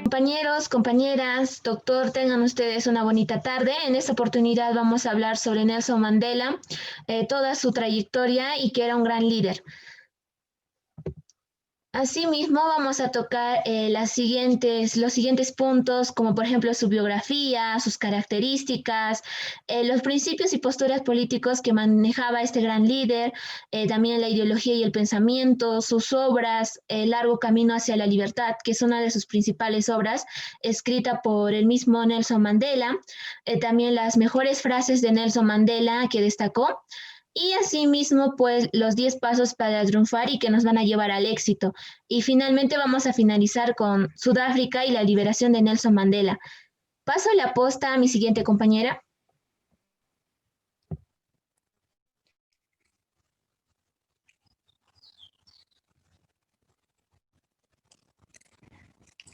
Compañeros, compañeras, doctor, tengan ustedes una bonita tarde. En esta oportunidad vamos a hablar sobre Nelson Mandela, toda su trayectoria y que era un gran líder. Asimismo, vamos a tocar los siguientes puntos, como por ejemplo su biografía, sus características, los principios y posturas políticos que manejaba este gran líder, también la ideología y el pensamiento, sus obras, El largo camino hacia la libertad, que es una de sus principales obras, escrita por el mismo Nelson Mandela, también las mejores frases de Nelson Mandela que destacó. Y asimismo, pues los 10 pasos para triunfar y que nos van a llevar al éxito. Y finalmente vamos a finalizar con Sudáfrica y la liberación de Nelson Mandela. Paso la posta a mi siguiente compañera.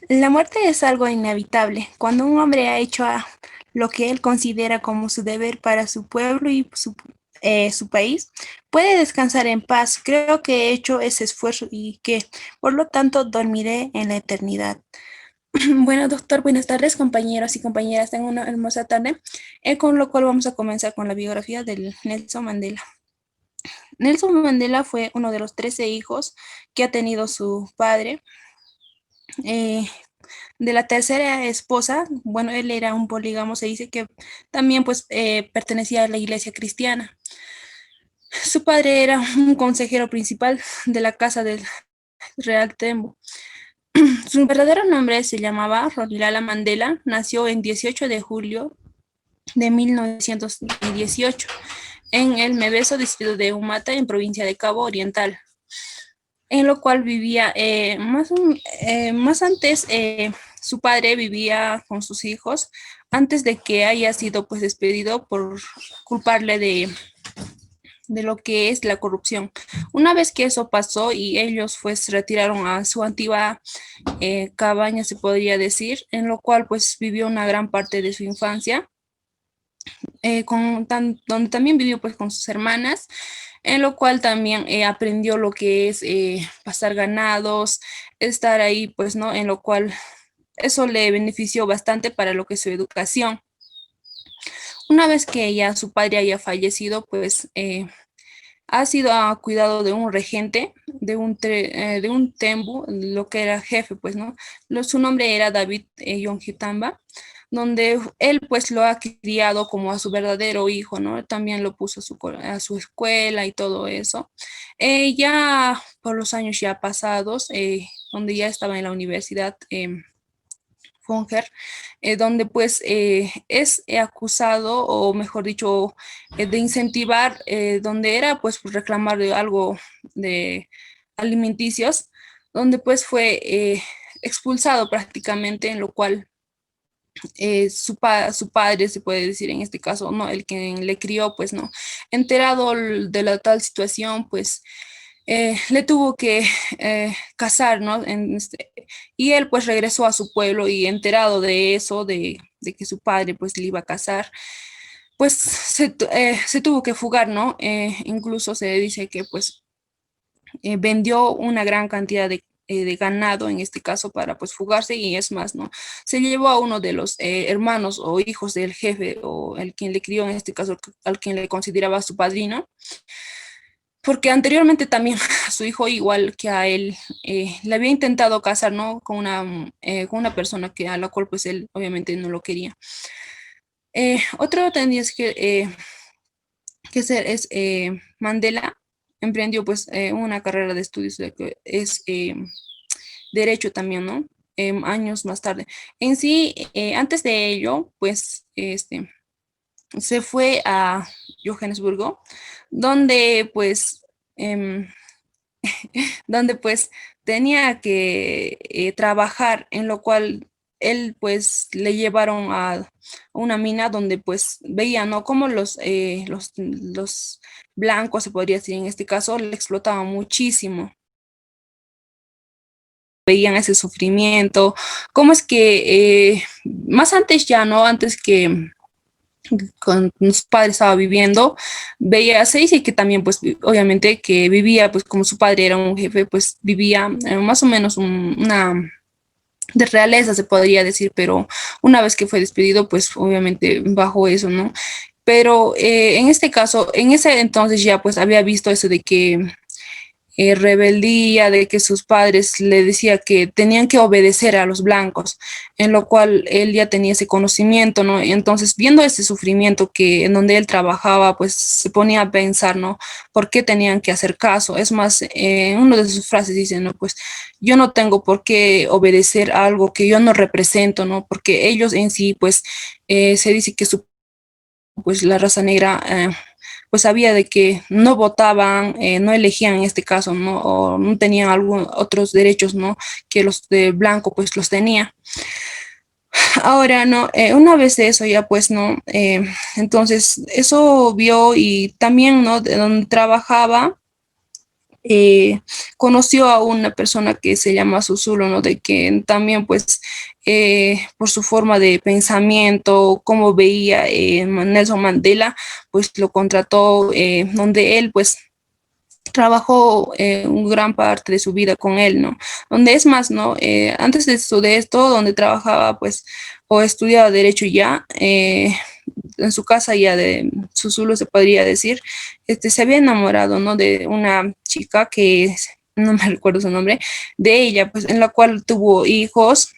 La muerte es algo inevitable. Cuando un hombre ha hecho lo que él considera como su deber para su pueblo y su país, puede descansar en paz. Creo que he hecho ese esfuerzo y que, por lo tanto, dormiré en la eternidad. Bueno, doctor, buenas tardes, compañeros y compañeras. Tengo una hermosa tarde, con lo cual vamos a comenzar con la biografía de Nelson Mandela. Nelson Mandela fue uno de los 13 hijos que ha tenido su padre. Eh, de la tercera esposa, bueno, él era un polígamo, se dice que también pues pertenecía a la iglesia cristiana. Su padre era un consejero principal de la casa del Real Tembo. Su verdadero nombre se llamaba Ronilala Mandela, nació en 18 de julio de 1918 en el Mebeso, distrito de Umata, en provincia de Cabo Oriental, en lo cual vivía más antes. Su padre vivía con sus hijos antes de que haya sido pues despedido por culparle de lo que es la corrupción. Una vez que eso pasó y ellos pues se retiraron a su antigua cabaña, se podría decir, en lo cual pues vivió una gran parte de su infancia, donde también vivió pues con sus hermanas, en lo cual también aprendió lo que es pasar ganados, estar ahí pues, ¿no? En lo cual eso le benefició bastante para lo que es su educación. Una vez que ya su padre haya fallecido, pues ha sido a cuidado de un regente, de un tembu, lo que era jefe, pues, ¿no? Su nombre era David Yonjitamba, donde él pues lo ha criado como a su verdadero hijo, ¿no? También lo puso a su escuela y todo eso. Ya por los años ya pasados, donde ya estaba en la universidad, Fonger, donde pues es acusado, o mejor dicho, de incentivar, donde era pues reclamar de algo de alimenticios, donde pues fue expulsado prácticamente, en lo cual su padre, se puede decir en este caso, no, el que le crió, pues no, enterado de la tal situación, pues le tuvo que casar, ¿no? Y él pues regresó a su pueblo y enterado de eso, de que su padre pues le iba a casar, pues se tuvo que fugar, ¿no? Incluso se dice que pues vendió una gran cantidad de ganado en este caso para pues fugarse, y es más, ¿no? Se llevó a uno de los hermanos o hijos del jefe, o el quien le crió en este caso, al quien le consideraba su padrino, porque anteriormente también a su hijo, igual que a él, le había intentado casar, ¿no? Con una persona a la cual pues él obviamente no lo quería. Otro tendría que ser es Mandela emprendió pues una carrera de estudios de que es derecho también, ¿no? Años más tarde. En sí, antes de ello, pues se fue a Johannesburgo, donde pues em, donde pues tenía que trabajar, en lo cual él pues le llevaron a una mina donde pues veía, ¿no? Como los blancos, se podría decir en este caso, le explotaban muchísimo. Veían ese sufrimiento, cómo es que más antes ya, ¿no? Antes que con su padre estaba viviendo, veía, se dice que también pues obviamente que vivía pues como su padre era un jefe, pues vivía más o menos de realeza, se podría decir, pero una vez que fue despedido, pues obviamente bajó eso, ¿no? Pero en este caso, en ese entonces ya pues había visto eso de que rebeldía, de que sus padres le decían que tenían que obedecer a los blancos, en lo cual él ya tenía ese conocimiento, ¿no? Y entonces, viendo ese sufrimiento que en donde él trabajaba, pues se ponía a pensar, ¿no? ¿Por qué tenían que hacer caso? Es más, una de sus frases dice, ¿no? Pues yo no tengo por qué obedecer a algo que yo no represento, ¿no? Porque ellos en sí, pues, se dice que su pues la raza negra pues sabía de que no votaban, no elegían en este caso, ¿no? O no tenían algún, otros derechos, ¿no? Que los de blanco pues los tenía. Ahora, ¿no? Una vez de eso ya pues, ¿no? Entonces, eso vio y también, ¿no? De donde trabajaba, eh, conoció a una persona que se llama Susulo, ¿no? De que también, pues, por su forma de pensamiento, cómo veía Nelson Mandela, pues lo contrató, donde él, pues, trabajó un gran parte de su vida con él, ¿no? Donde es más, ¿no? Antes de esto, donde trabajaba, pues, o estudiaba Derecho ya, en su casa ya de Susulo se podría decir, se había enamorado, ¿no? De una chica que, no me recuerdo su nombre, de ella, pues, en la cual tuvo hijos,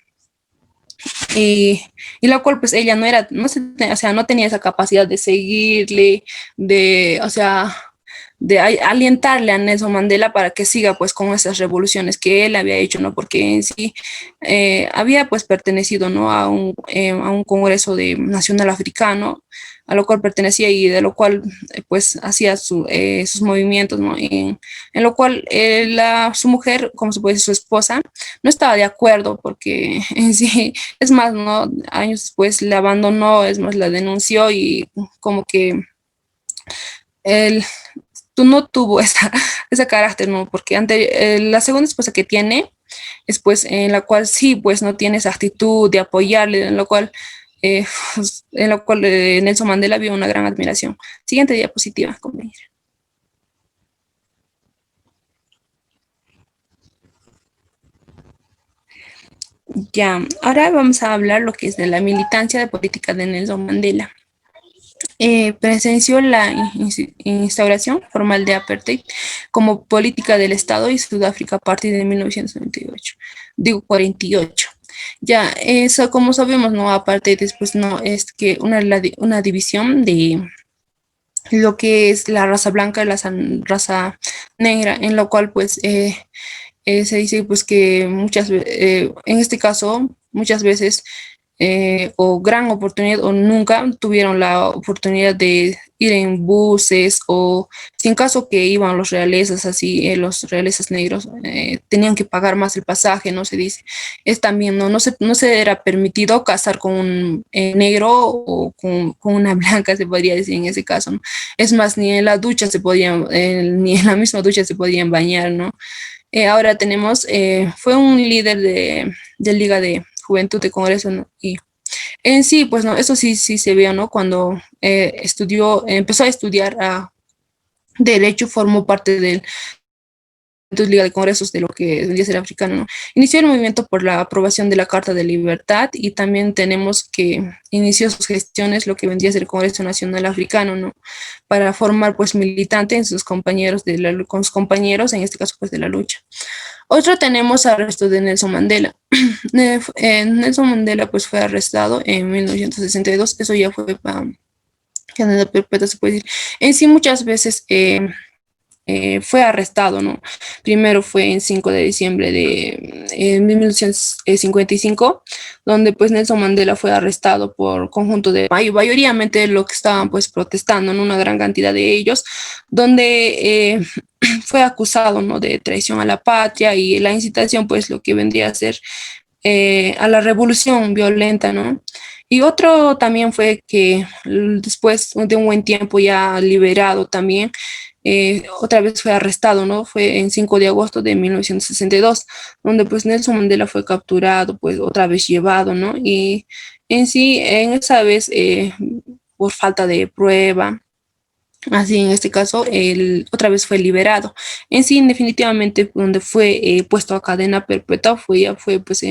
y la cual pues ella no era, no se, o sea, no tenía esa capacidad de seguirle, de, o sea, de alientarle a Nelson Mandela para que siga pues con esas revoluciones que él había hecho, ¿no? Porque en sí había pues pertenecido, ¿no? A un congreso de nacional africano, a lo cual pertenecía y de lo cual pues hacía sus movimientos, ¿no? En lo cual su mujer, como se puede decir, su esposa, no estaba de acuerdo porque en sí, es más, ¿no? Años después la abandonó, es más, la denunció y como que él tú no tuvo ese carácter, ¿no? Porque la segunda esposa que tiene es pues en la cual sí, pues no tiene esa actitud de apoyarle, eh, en lo cual Nelson Mandela vio una gran admiración. Siguiente diapositiva, compañera. Ya, ahora vamos a hablar lo que es de la militancia de política de Nelson Mandela. Presenció la instauración formal de apartheid como política del Estado y Sudáfrica a partir de 1998, digo 48. Ya, eso como sabemos, ¿no? Apartheid después no es que una división de lo que es la raza blanca y la raza negra, en lo cual pues se dice pues que en este caso, muchas veces o gran oportunidad o nunca tuvieron la oportunidad de ir en buses o si en caso que iban los realezas así, los realezas negros tenían que pagar más el pasaje, no se dice. Es también, no se era permitido casar con un negro o con una blanca, se podría decir en ese caso, ¿no? Es más, ni en la ducha se podían, ni en la misma ducha se podían bañar, ¿no? Ahora tenemos, fue un líder de Liga de Juventud de Congreso, ¿no? Y en sí, pues no, eso sí, sí se vio, ¿no? Cuando empezó a estudiar Derecho, formó parte del Liga de Congresos de lo que vendría a ser africano, ¿no? Inició el movimiento por la aprobación de la Carta de Libertad y también tenemos que inició sus gestiones lo que vendría a ser el Congreso Nacional Africano, ¿no? Para formar pues militante en sus compañeros con sus compañeros, en este caso pues de la lucha. Otro tenemos arresto de Nelson Mandela. Nelson Mandela pues fue arrestado en 1962, eso ya fue para cadena perpetua, se puede decir. En sí muchas veces fue arrestado, ¿no? Primero fue en 5 de diciembre de 1955, donde pues Nelson Mandela fue arrestado por conjunto de mayoritariamente lo que estaban pues protestando, en una gran cantidad de ellos, donde fue acusado, ¿no? De traición a la patria y la incitación pues lo que vendría a ser a la revolución violenta, ¿no? Y otro también fue que después de un buen tiempo ya liberado también, otra vez fue arrestado, ¿no? Fue en 5 de agosto de 1962, donde pues Nelson Mandela fue capturado, pues otra vez llevado, ¿no? Y en sí, en esa vez, por falta de prueba, así en este caso, él otra vez fue liberado. En sí, definitivamente, donde fue puesto a cadena perpetua, ya fue pues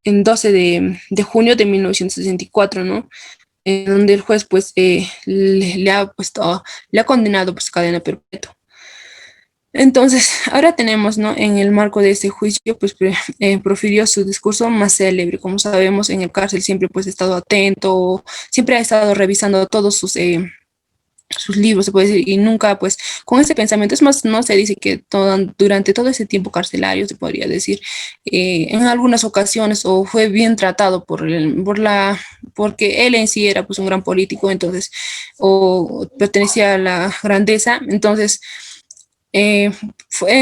en 12 de junio de 1964, ¿no? En donde el juez pues le ha puesto, le ha condenado pues cadena perpetua. Entonces, ahora tenemos, ¿no? En el marco de este juicio, pues profirió su discurso más célebre. Como sabemos, en el cárcel siempre pues ha estado atento, siempre ha estado revisando todos sus libros, se puede decir, y nunca, pues, con ese pensamiento, es más, no se dice que durante todo ese tiempo carcelario, se podría decir, en algunas ocasiones, o fue bien tratado porque él en sí era, pues, un gran político, entonces, o pertenecía a la grandeza, entonces, en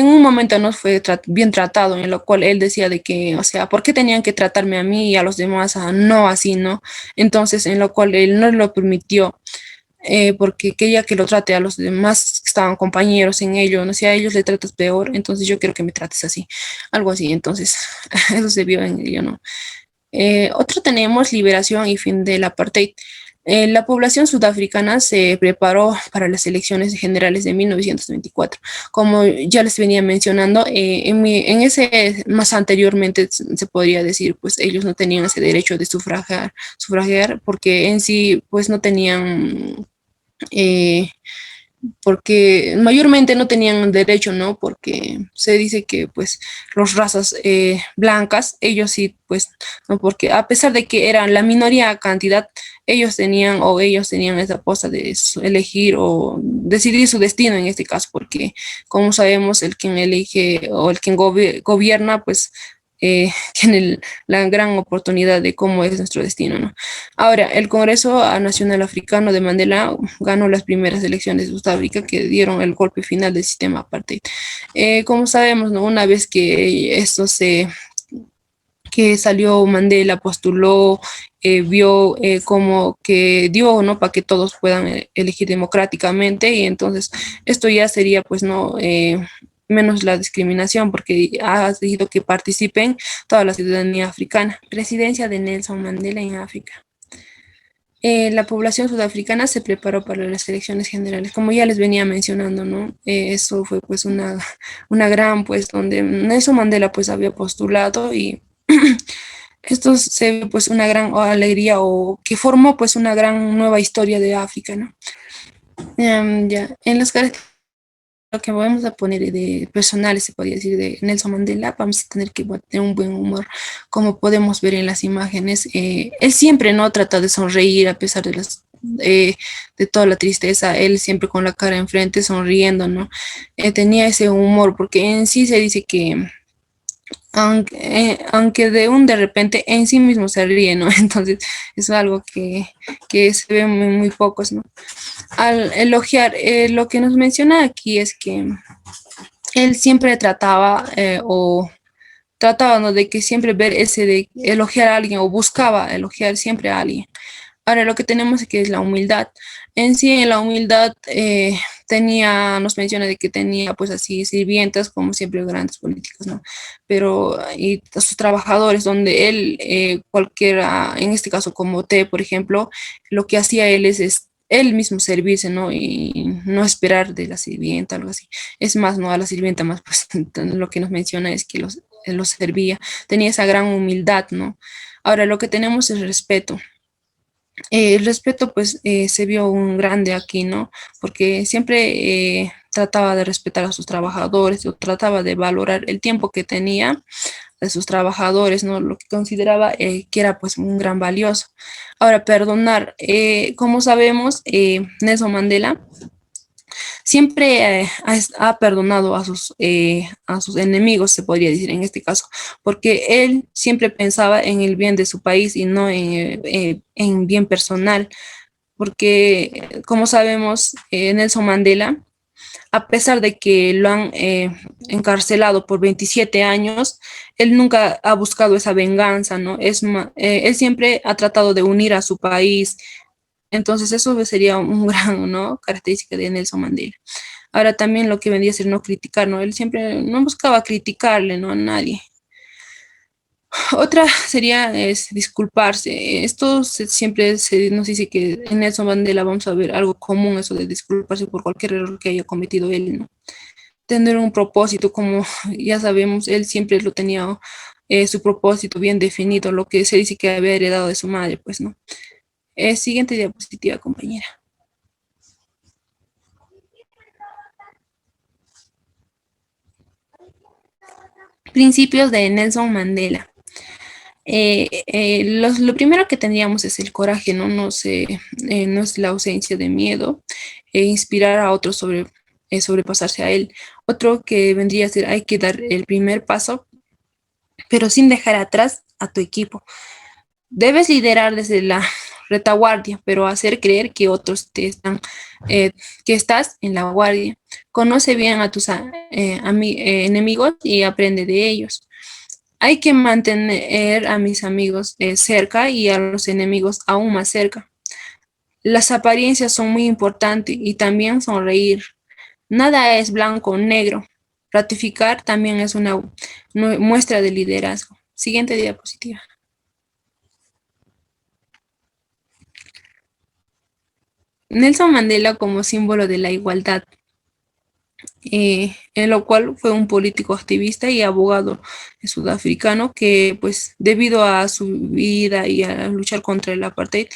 un momento no fue bien tratado, en lo cual él decía de que, o sea, ¿por qué tenían que tratarme a mí y a los demás no así, no? Entonces, en lo cual él no lo permitió, porque quería que lo trate a los demás que estaban compañeros en ello, no sé, si a ellos le tratas peor, entonces yo quiero que me trates así, algo así, entonces eso se vio en ello, ¿no? Otro tenemos liberación y fin del apartheid. La población sudafricana se preparó para las elecciones generales de 1924. Como ya les venía mencionando, en ese más anteriormente se podría decir, pues ellos no tenían ese derecho de sufragiar porque en sí, pues no tenían eh, porque mayormente no tenían derecho, ¿no? Porque se dice que pues los razas blancas, ellos sí, pues, no, porque a pesar de que eran la minoría cantidad, ellos tenían esa cosa de elegir o decidir su destino en este caso, porque como sabemos, el quien elige o el quien gobierna, pues tiene la gran oportunidad de cómo es nuestro destino, ¿no? Ahora, el Congreso Nacional Africano de Mandela ganó las primeras elecciones de Sudáfrica que dieron el golpe final del sistema apartheid. Como sabemos, ¿no? Una vez que que salió Mandela, postuló, vio como que dio, ¿no? Para que todos puedan elegir democráticamente y entonces esto ya sería, pues, ¿no? Menos la discriminación porque ha decidido que participen toda la ciudadanía africana. Presidencia de Nelson Mandela en África. La población sudafricana se preparó para las elecciones generales, como ya les venía mencionando, ¿no? Eso fue pues una gran, pues, donde Nelson Mandela pues había postulado y esto se ve pues una gran alegría o que formó pues una gran nueva historia de África, ¿no? Ya, en las características lo que vamos a poner de personales, se podría decir, de Nelson Mandela, vamos a tener que tener un buen humor, como podemos ver en las imágenes. Él siempre no trata de sonreír a pesar de de toda la tristeza, él siempre con la cara enfrente, sonriendo, ¿no? Tenía ese humor, porque en sí se dice que aunque de repente en sí mismo se ríe, ¿no? Entonces es algo que se ve muy, muy pocos, ¿no? Al elogiar, lo que nos menciona aquí es que él siempre trataba o trataba, ¿no? De que siempre ver ese de elogiar a alguien o buscaba elogiar siempre a alguien. Ahora lo que tenemos aquí es la humildad. En sí, en la humildad nos menciona de que tenía pues así sirvientas, como siempre grandes políticos, ¿no? Pero y a sus trabajadores, donde él, cualquiera, en este caso como T, por ejemplo, lo que hacía él es él mismo servirse, ¿no? Y no esperar de la sirvienta, algo así. Es más, no a la sirvienta, más pues lo que nos menciona es que los servía, tenía esa gran humildad, ¿no? Ahora lo que tenemos es respeto. El respeto, pues, se vio un grande aquí, ¿no? Porque siempre trataba de respetar a sus trabajadores, o trataba de valorar el tiempo que tenía de sus trabajadores, ¿no? Lo que consideraba que era, pues, un gran valioso. Ahora, perdonar, como sabemos, Nelson Mandela siempre ha perdonado a sus enemigos, se podría decir en este caso, porque él siempre pensaba en el bien de su país y no en bien personal, porque como sabemos, Nelson Mandela, a pesar de que lo han encarcelado por 27 años, él nunca ha buscado esa venganza, ¿no? Él siempre ha tratado de unir a su país, entonces eso sería un gran, ¿no? Característica de Nelson Mandela. Ahora también lo que vendría a ser no criticar, ¿no? Él siempre no buscaba criticarle, ¿no? A nadie. Otra sería es disculparse. Siempre se nos dice que en Nelson Mandela vamos a ver algo común, eso de disculparse por cualquier error que haya cometido él, ¿no? Tener un propósito, como ya sabemos, él siempre lo tenía su propósito bien definido, lo que se dice que había heredado de su madre, pues, ¿no? Siguiente diapositiva, compañera. Principios de Nelson Mandela. Lo primero que tendríamos es el coraje, ¿no? No es la ausencia de miedo, inspirar a otros sobrepasarse a él. Otro que vendría a ser, hay que dar el primer paso, pero sin dejar atrás a tu equipo. Debes liderar desde la retaguardia, pero hacer creer que otros que estás en la guardia. Conoce bien a tus enemigos y aprende de ellos. Hay que mantener a mis amigos cerca y a los enemigos aún más cerca. Las apariencias son muy importantes y también sonreír. Nada es blanco o negro. Ratificar también es una muestra de liderazgo. Siguiente diapositiva. Nelson Mandela como símbolo de la igualdad, en lo cual fue un político activista y abogado sudafricano que, pues, debido a su vida y a luchar contra el apartheid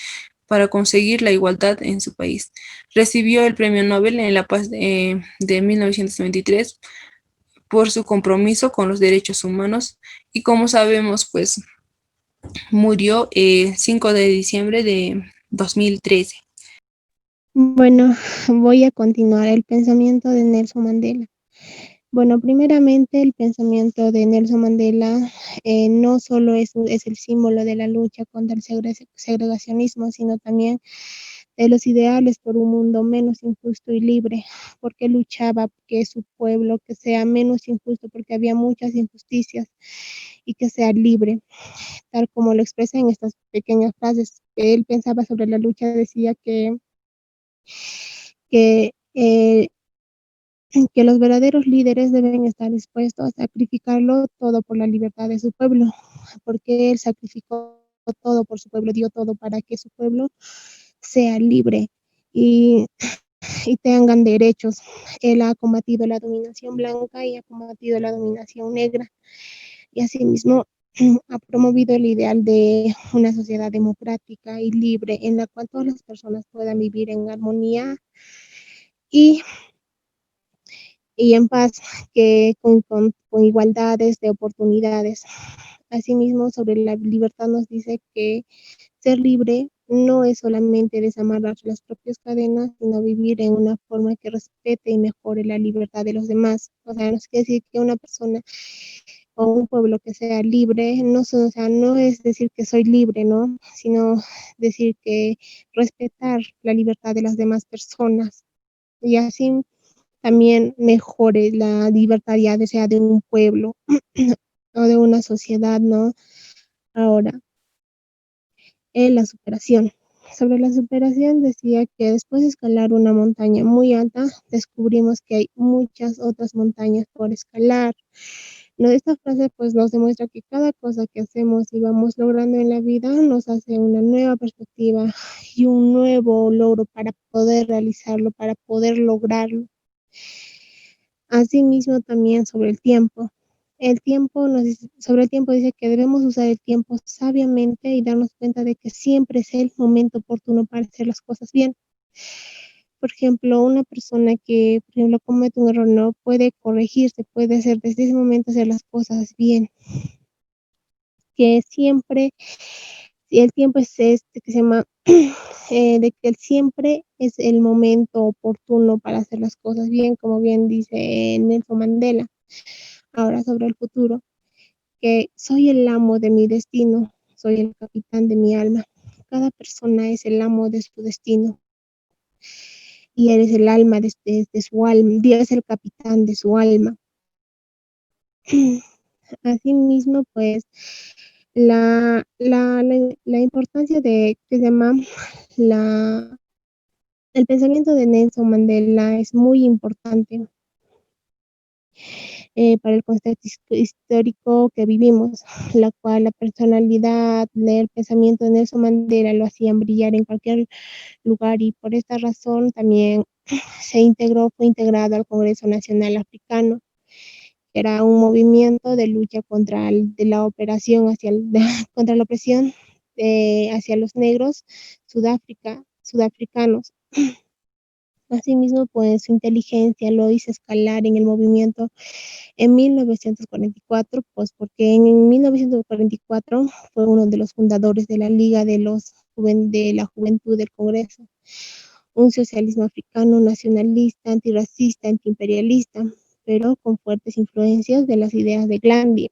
para conseguir la igualdad en su país, recibió el Premio Nobel en la Paz de 1993 por su compromiso con los derechos humanos y, como sabemos, pues murió el 5 de diciembre de 2013. Bueno, voy a continuar el pensamiento de Nelson Mandela. Bueno, primeramente el pensamiento de Nelson Mandela no solo es el símbolo de la lucha contra el segregacionismo, sino también de los ideales por un mundo menos injusto y libre, porque luchaba que su pueblo que sea menos injusto, porque había muchas injusticias y que sea libre, tal como lo expresa en estas pequeñas frases. Él pensaba sobre la lucha, decía que que los verdaderos líderes deben estar dispuestos a sacrificarlo todo por la libertad de su pueblo, porque él sacrificó todo por su pueblo, dio todo para que su pueblo sea libre y, y tengan derechos. Él ha combatido la dominación blanca y ha combatido la dominación negra y asimismo ha promovido el ideal de una sociedad democrática y libre en la cual todas las personas puedan vivir en armonía y en paz, que con igualdades de oportunidades. Asimismo, sobre la libertad nos dice que ser libre no es solamente desamarrar las propias cadenas, sino vivir en una forma que respete y mejore la libertad de los demás. O sea, no quiere decir que una persona o un pueblo que sea libre, o sea, no es decir que soy libre, ¿no? Sino decir que respetar la libertad de las demás personas. Y así también mejore la libertad ya sea de un pueblo o de una sociedad, ¿no? Ahora, en la superación. Sobre la superación decía que después de escalar una montaña muy alta, descubrimos que hay muchas otras montañas por escalar. ¿No? Esta frase pues nos demuestra que cada cosa que hacemos y vamos logrando en la vida nos hace una nueva perspectiva y un nuevo logro para poder realizarlo, para poder lograrlo. Asimismo, también sobre el tiempo. Sobre el tiempo dice que debemos usar el tiempo sabiamente y darnos cuenta de que siempre es el momento oportuno para hacer las cosas bien. Por ejemplo, una persona que, por ejemplo, comete un error, no puede corregirse, puede hacer desde ese momento hacer las cosas bien. Que siempre, si el tiempo es este que se llama, de que siempre es el momento oportuno para hacer las cosas bien, como bien dice Nelson Mandela. Ahora sobre el futuro, que soy el amo de mi destino, soy el capitán de mi alma. Cada persona es el amo de su destino y eres el alma de su alma, Dios es el capitán de su alma. Asimismo, pues, la importancia de que se llama el pensamiento de Nelson Mandela es muy importante para el contexto histórico que vivimos, la cual la personalidad, el pensamiento de Nelson Mandela lo hacían brillar en cualquier lugar y por esta razón también fue integrado al Congreso Nacional Africano era un movimiento de lucha contra de la operación contra la opresión hacia los negros sudafricanos. Asimismo, pues su inteligencia lo hizo escalar en el movimiento en 1944, pues porque en 1944 fue uno de los fundadores de la Liga de la Juventud del Congreso, un socialismo africano nacionalista, antirracista, antiimperialista, pero con fuertes influencias de las ideas de Gandhi.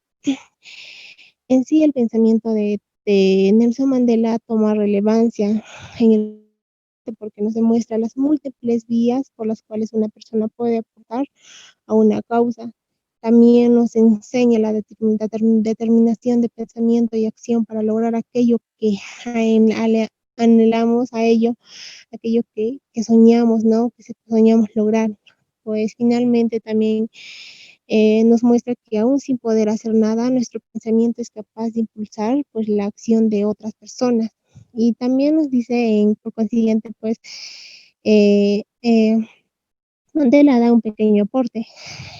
En sí, el pensamiento de Nelson Mandela toma relevancia en el porque nos demuestra las múltiples vías por las cuales una persona puede aportar a una causa. También nos enseña la determinación de pensamiento y acción para lograr aquello que anhelamos a ello, aquello que soñamos, ¿no? Que soñamos lograr. Pues finalmente también nos muestra que aún sin poder hacer nada, nuestro pensamiento es capaz de impulsar pues la acción de otras personas. Y también nos dice, por consiguiente, pues, eh, eh, Mandela da un pequeño aporte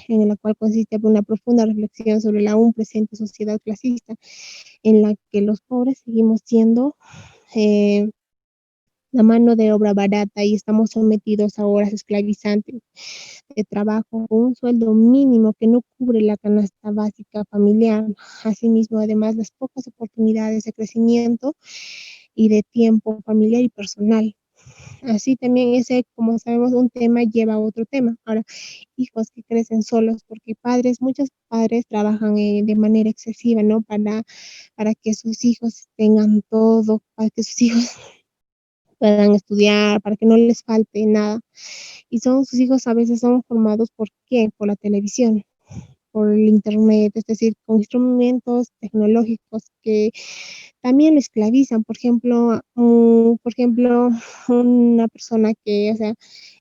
en el cual consiste en una profunda reflexión sobre la aún presente sociedad clasista en la que los pobres seguimos siendo eh, la mano de obra barata y estamos sometidos a horas esclavizantes de trabajo con un sueldo mínimo que no cubre la canasta básica familiar. Asimismo, además, las pocas oportunidades de crecimiento y de tiempo familiar y personal. Así también ese, como sabemos, un tema lleva a otro tema. Ahora, hijos que crecen solos, porque muchos padres trabajan de manera excesiva, ¿no? Para que sus hijos tengan todo, para que sus hijos puedan estudiar, para que no les falte nada. Y sus hijos a veces son formados, ¿por qué? Por la televisión, por el internet, es decir, con instrumentos tecnológicos que también lo esclavizan. Por ejemplo, una persona que, o sea,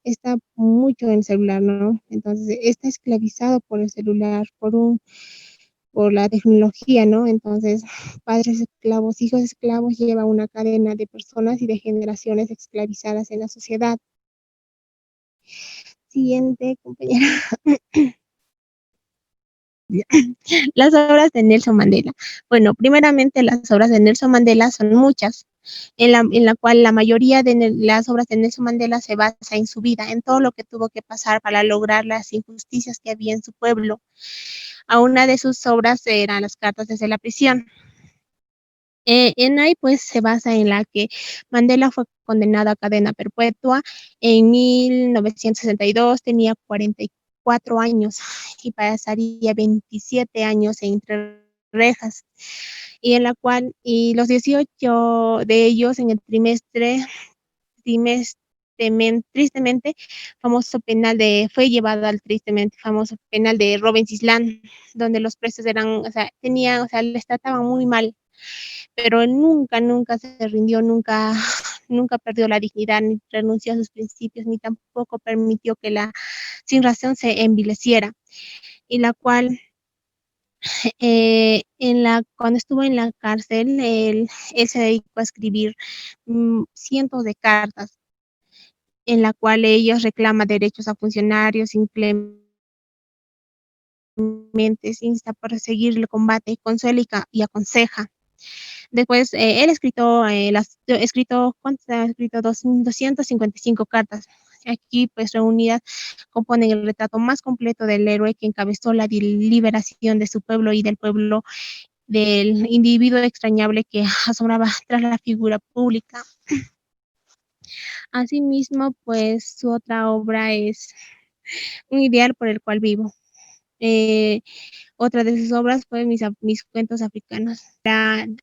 está mucho en el celular, ¿no? Entonces, está esclavizado por el celular, por la tecnología, ¿no? Entonces, padres esclavos, hijos esclavos, lleva una cadena de personas y de generaciones esclavizadas en la sociedad. Siguiente, compañera. Las obras de Nelson Mandela. Bueno, primeramente las obras de Nelson Mandela son muchas, en la cual la mayoría de las obras de Nelson Mandela se basa en su vida, en todo lo que tuvo que pasar para lograr las injusticias que había en su pueblo. A una de sus obras eran las cartas desde la prisión. En ahí pues se basa en la que Mandela fue condenado a cadena perpetua en 1962, tenía 44 años y pasaría 27 años entre rejas, y en la cual, y los 18 de ellos en el tristemente famoso penal fue llevado al tristemente famoso penal de Robben Island, donde los presos eran, o sea, les trataban muy mal, pero él nunca se rindió, nunca perdió la dignidad, ni renunció a sus principios, ni tampoco permitió que la sin razón se envileciera, y la cual, cuando estuvo en la cárcel, él se dedicó a escribir cientos de cartas, en la cual ellos reclaman derechos a funcionarios, inclementes, insta por seguir el combate, consuela y aconseja. Después, él ha escrito, ¿cuántas ha escrito? 255 cartas. Aquí, pues, reunidas, componen el retrato más completo del héroe que encabezó la liberación de su pueblo y del pueblo, del individuo extrañable que asombraba tras la figura pública. Asimismo, pues, su otra obra es Un ideal por el cual vivo. Otra de sus obras fue mis cuentos africanos.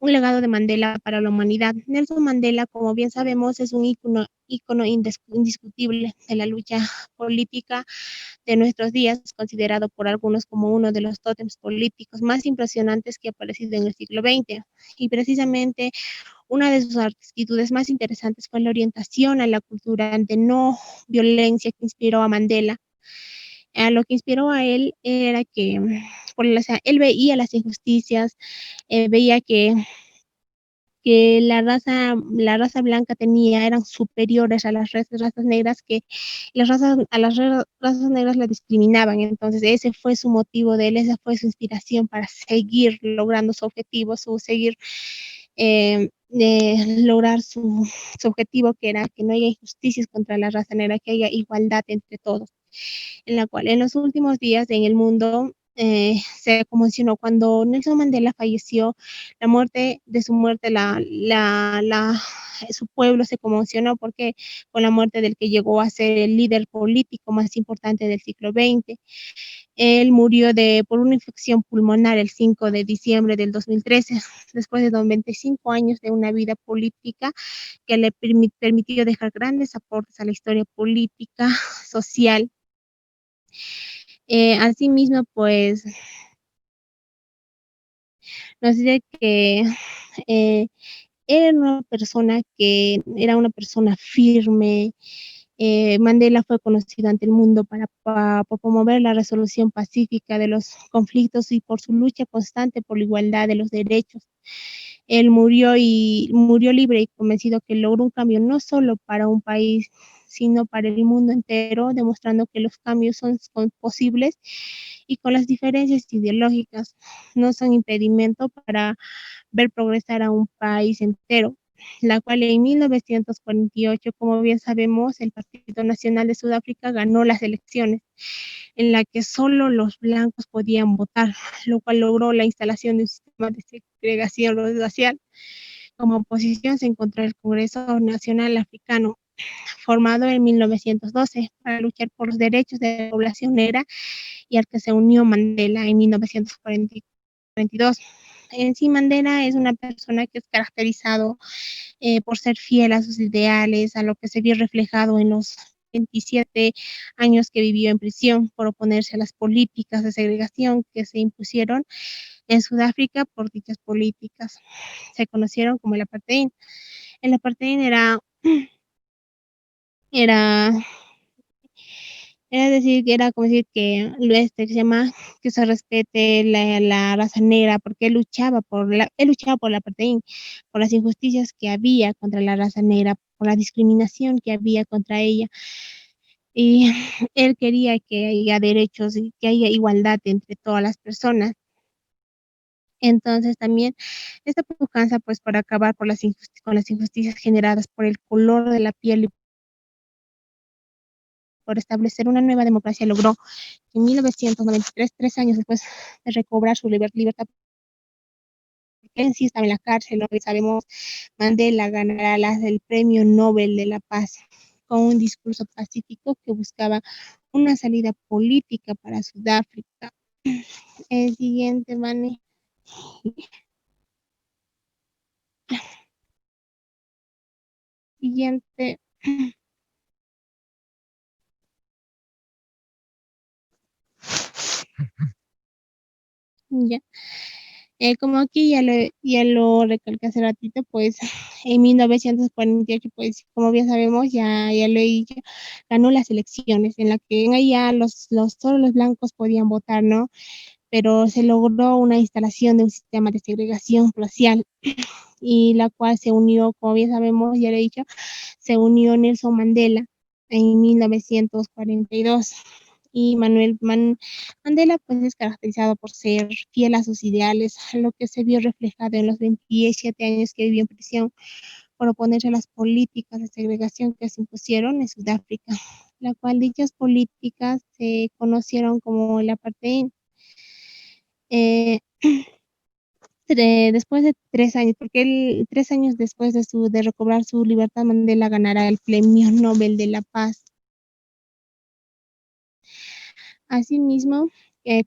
Un legado de Mandela para la humanidad. Nelson Mandela, como bien sabemos, es un ícono indiscutible de la lucha política de nuestros días, considerado por algunos como uno de los tótems políticos más impresionantes que ha aparecido en el siglo XX. Y precisamente una de sus actitudes más interesantes fue la orientación a la cultura de no violencia que inspiró a Mandela. Lo que inspiró a él era que él veía las injusticias, veía que que la raza blanca eran superiores a las razas negras, que razas negras la discriminaban. Entonces ese fue su motivo de él, esa fue su inspiración para seguir logrando su objetivo, seguir lograr su objetivo, que era que no haya injusticias contra la raza negra, que haya igualdad entre todos, en la cual en los últimos días en el mundo se conmocionó cuando Nelson Mandela falleció. Su muerte, su pueblo se conmocionó porque con la muerte del que llegó a ser el líder político más importante del siglo XX. Él murió por una infección pulmonar el 5 de diciembre del 2013, después de 25 años de una vida política que le permitió dejar grandes aportes a la historia política, social. Asimismo, pues, nos dice que era una persona firme. Mandela fue conocido ante el mundo por promover la resolución pacífica de los conflictos y por su lucha constante por la igualdad de los derechos. Él murió libre y convencido que logró un cambio no solo para un país, sino para el mundo entero, demostrando que los cambios son posibles y con las diferencias ideológicas no son impedimento para ver progresar a un país entero, la cual en 1948, como bien sabemos, el Partido Nacional de Sudáfrica ganó las elecciones, en la que solo los blancos podían votar, lo cual logró la instalación de un sistema de segregación racial. Como oposición se encontró el Congreso Nacional Africano, formado en 1912 para luchar por los derechos de la población negra, y al que se unió Mandela en 1942. En sí, Mandela es una persona que es caracterizado por ser fiel a sus ideales, a lo que se vio reflejado en los 27 años que vivió en prisión por oponerse a las políticas de segregación que se impusieron en Sudáfrica por dichas políticas. Se conocieron como el apartheid. El apartheid era decir, era como decir que se llama que se respete la raza negra, porque él luchaba por la apartheid, por las injusticias que había contra la raza negra, por la discriminación que había contra ella. Y él quería que haya derechos y que haya igualdad entre todas las personas. Entonces también esta pujanza, pues, por acabar con las injusticias generadas por el color de la piel y por establecer una nueva democracia, logró en 1993, 3 años después de recobrar su libertad, porque él sí estaba en la cárcel, ¿no? Sabemos, Mandela ganará el Premio Nobel de la Paz con un discurso pacífico que buscaba una salida política para Sudáfrica. El siguiente, Vane. Siguiente. Ya. Como aquí ya lo recalqué hace ratito, pues en 1948, pues como bien sabemos, ya lo he dicho, ganó las elecciones en la que en ahí ya solo los blancos podían votar, ¿no? Pero se logró una instalación de un sistema de segregación racial, y la cual se unió, como bien sabemos, ya lo he dicho, se unió Nelson Mandela en 1942. Y Mandela, pues, es caracterizado por ser fiel a sus ideales, lo que se vio reflejado en los 27 años que vivió en prisión por oponerse a las políticas de segregación que se impusieron en Sudáfrica, la cual dichas políticas se conocieron como el apartheid. Eh, Después de 3 años, porque él, 3 años después de recobrar su libertad, Mandela ganará el Premio Nobel de la Paz. Asimismo,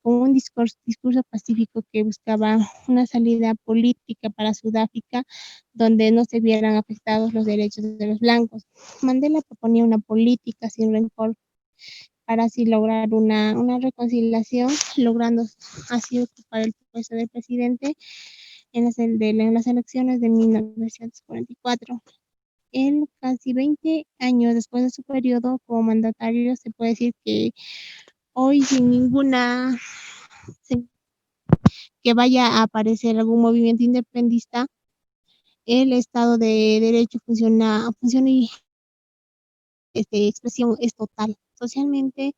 con un discurso pacífico que buscaba una salida política para Sudáfrica, donde no se vieran afectados los derechos de los blancos. Mandela proponía una política sin rencor para así lograr una reconciliación, logrando así ocupar el puesto de presidente en las elecciones de 1944. En casi 20 años después de su periodo como mandatario, se puede decir que hoy, sin que vaya a aparecer algún movimiento independentista, el Estado de Derecho funciona y expresión es total. Socialmente,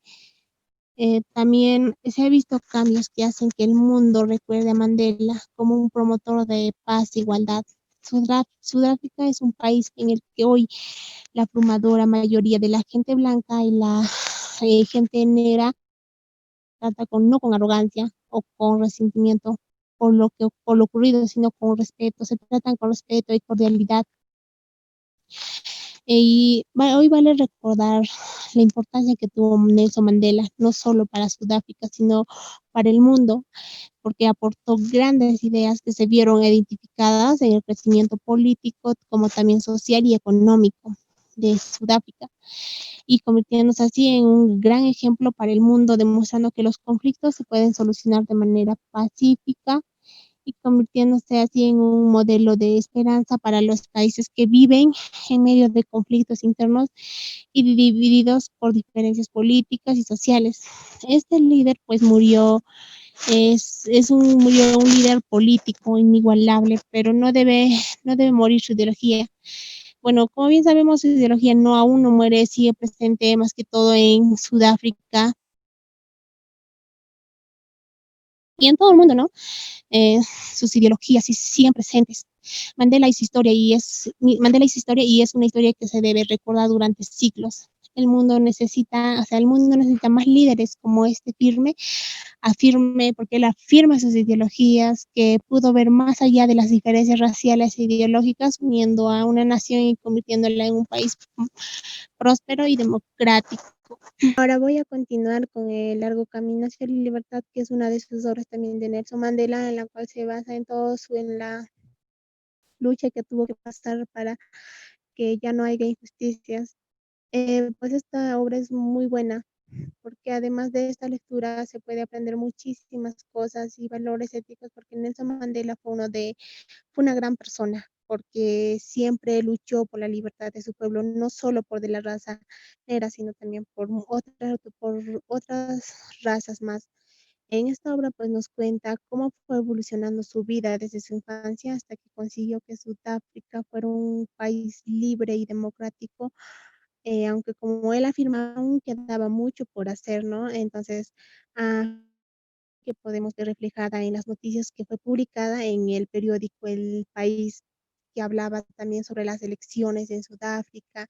también se ha visto cambios que hacen que el mundo recuerde a Mandela como un promotor de paz e igualdad. Sudáfrica es un país en el que hoy la abrumadora mayoría de la gente blanca y la gente negra trata no con arrogancia o con resentimiento por lo ocurrido, sino con respeto. Se tratan con respeto y cordialidad. Y hoy vale recordar la importancia que tuvo Nelson Mandela, no solo para Sudáfrica, sino para el mundo, porque aportó grandes ideas que se vieron identificadas en el crecimiento político, como también social y económico de Sudáfrica, y convirtiéndose así en un gran ejemplo para el mundo, demostrando que los conflictos se pueden solucionar de manera pacífica y convirtiéndose así en un modelo de esperanza para los países que viven en medio de conflictos internos y divididos por diferencias políticas y sociales. Este líder pues murió un líder político inigualable, pero no debe morir su ideología. Bueno, como bien sabemos, su ideología aún no muere, sigue presente más que todo en Sudáfrica y en todo el mundo, ¿no? Sus ideologías siguen presentes. Mandela es historia y es una historia que se debe recordar durante siglos. El mundo necesita más líderes como este porque él afirma sus ideologías, que pudo ver más allá de las diferencias raciales e ideológicas, uniendo a una nación y convirtiéndola en un país próspero y democrático. Ahora voy a continuar con el largo camino hacia la libertad, que es una de sus obras también de Nelson Mandela, en la cual se basa en la lucha que tuvo que pasar para que ya no haya injusticias. Pues esta obra es muy buena, porque además de esta lectura se puede aprender muchísimas cosas y valores éticos, porque Nelson Mandela fue una gran persona, porque siempre luchó por la libertad de su pueblo, no solo por de la raza negra, sino también por otras razas más. En esta obra pues nos cuenta cómo fue evolucionando su vida desde su infancia hasta que consiguió que Sudáfrica fuera un país libre y democrático, aunque como él afirmaba, aún quedaba mucho por hacer, ¿no? Entonces, que podemos ver reflejada en las noticias que fue publicada en el periódico El País, que hablaba también sobre las elecciones en Sudáfrica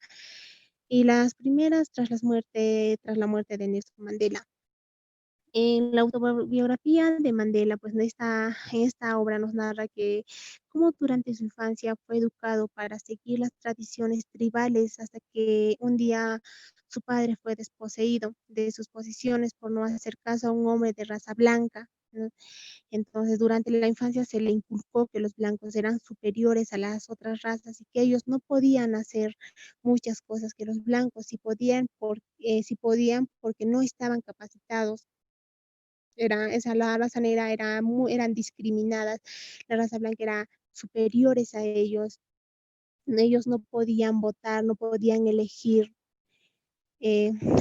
y las primeras tras la muerte de Nelson Mandela. En la autobiografía de Mandela, pues en esta obra nos narra que cómo durante su infancia fue educado para seguir las tradiciones tribales hasta que un día su padre fue desposeído de sus posiciones por no hacer caso a un hombre de raza blanca, ¿no? Entonces, durante la infancia se le inculcó que los blancos eran superiores a las otras razas y que ellos no podían hacer muchas cosas que los blancos sí podían porque no estaban capacitados. La raza negra eran discriminadas, la raza blanca era superiores a ellos no podían votar, no podían elegir,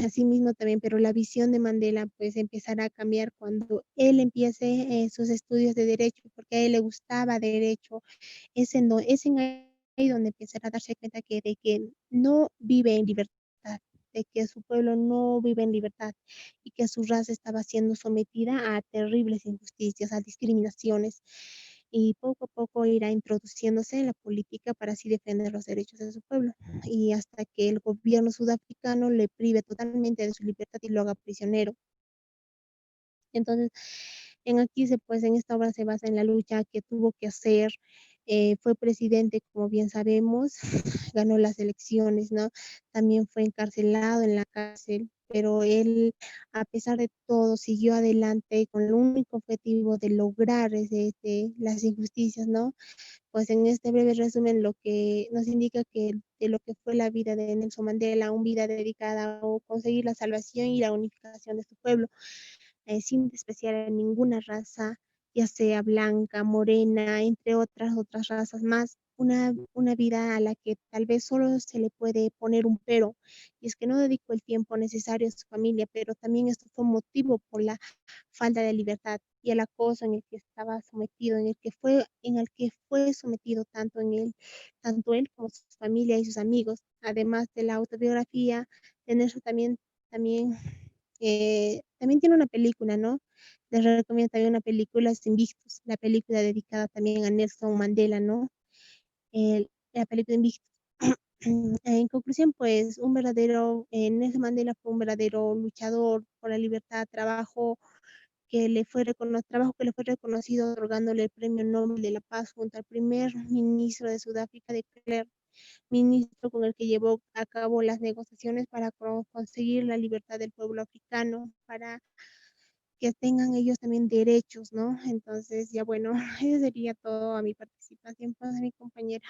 asimismo también, pero la visión de Mandela pues empezará a cambiar cuando él empiece sus estudios de derecho, porque a él le gustaba derecho, es en ahí donde empezará a darse cuenta de que no vive en libertad, de que su pueblo no vive en libertad y que su raza estaba siendo sometida a terribles injusticias, a discriminaciones. Y poco a poco irá introduciéndose en la política para así defender los derechos de su pueblo. Y hasta que el gobierno sudafricano le prive totalmente de su libertad y lo haga prisionero. Entonces, en esta obra se basa en la lucha que tuvo que hacer. Fue presidente, como bien sabemos, ganó las elecciones, ¿no? También fue encarcelado en la cárcel, pero él, a pesar de todo, siguió adelante con el único objetivo de lograr las injusticias, ¿no? Pues en este breve resumen, lo que nos indica que de lo que fue la vida de Nelson Mandela, una vida dedicada a conseguir la salvación y la unificación de su pueblo, sin despreciar a ninguna raza, ya sea blanca, morena, entre otras razas más. Una vida a la que tal vez solo se le puede poner un pero, y es que no dedicó el tiempo necesario a su familia, pero también esto fue motivo por la falta de libertad. y el acoso en el que estaba sometido, en el que fue sometido tanto él como su familia y sus amigos. Además de la autobiografía de Nelson, también tiene una película, ¿no? Les recomiendo también una película, es Invictus, la película dedicada también a Nelson Mandela, ¿no? La película Invictus. En conclusión, pues Nelson Mandela fue un verdadero luchador por la libertad, trabajo que le fue reconocido otorgándole el Premio Nobel de la Paz junto al primer ministro de Sudáfrica de Klerk, ministro con el que llevó a cabo las negociaciones para conseguir la libertad del pueblo africano, para que tengan ellos también derechos, ¿no? Entonces, ya bueno, eso sería todo a mi participación, pues, a mi compañera.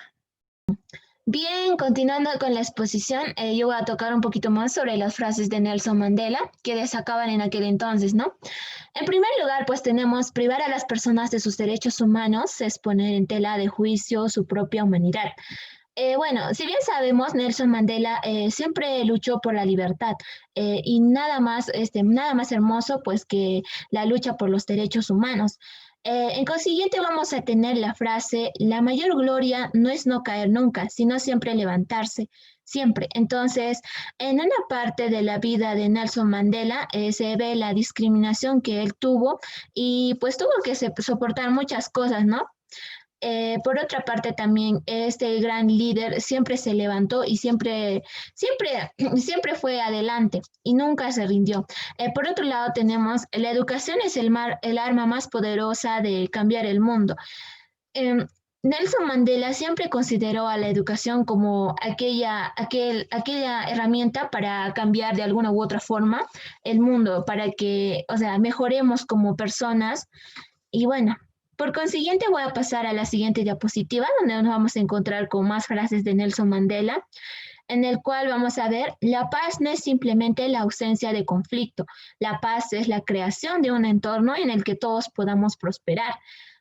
Bien, continuando con la exposición, yo voy a tocar un poquito más sobre las frases de Nelson Mandela que destacaban en aquel entonces, ¿no? En primer lugar, pues tenemos privar a las personas de sus derechos humanos, es poner en tela de juicio su propia humanidad. Bueno, si bien sabemos, Nelson Mandela siempre luchó por la libertad y nada más hermoso pues que la lucha por los derechos humanos. En consiguiente vamos a tener la frase, la mayor gloria no es no caer nunca, sino siempre levantarse, siempre. Entonces, en una parte de la vida de Nelson Mandela se ve la discriminación que él tuvo y pues tuvo que soportar muchas cosas, ¿no? Por otra parte, también este gran líder siempre se levantó y siempre fue adelante y nunca se rindió. Por otro lado, tenemos la educación es el arma más poderosa de cambiar el mundo. Eh, Nelson Mandela siempre consideró a la educación como aquella herramienta para cambiar de alguna u otra forma el mundo, para que, o sea, mejoremos como personas y bueno, por consiguiente voy a pasar a la siguiente diapositiva donde nos vamos a encontrar con más frases de Nelson Mandela, en el cual vamos a ver, la paz no es simplemente la ausencia de conflicto, la paz es la creación de un entorno en el que todos podamos prosperar.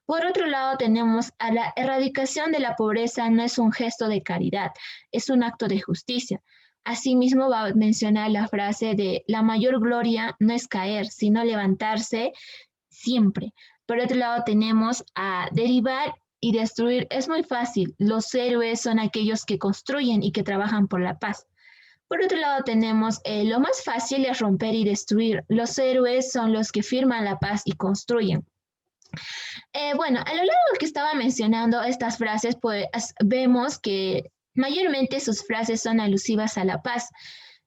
Por otro lado, tenemos a la erradicación de la pobreza no es un gesto de caridad, es un acto de justicia. Asimismo, va a mencionar la frase de la mayor gloria no es caer, sino levantarse siempre. Por otro lado, tenemos a derivar y destruir. Es muy fácil. Los héroes son aquellos que construyen y que trabajan por la paz. Por otro lado, tenemos lo más fácil es romper y destruir. Los héroes son los que firman la paz y construyen. Bueno, a lo largo que estaba mencionando estas frases, pues vemos que mayormente sus frases son alusivas a la paz.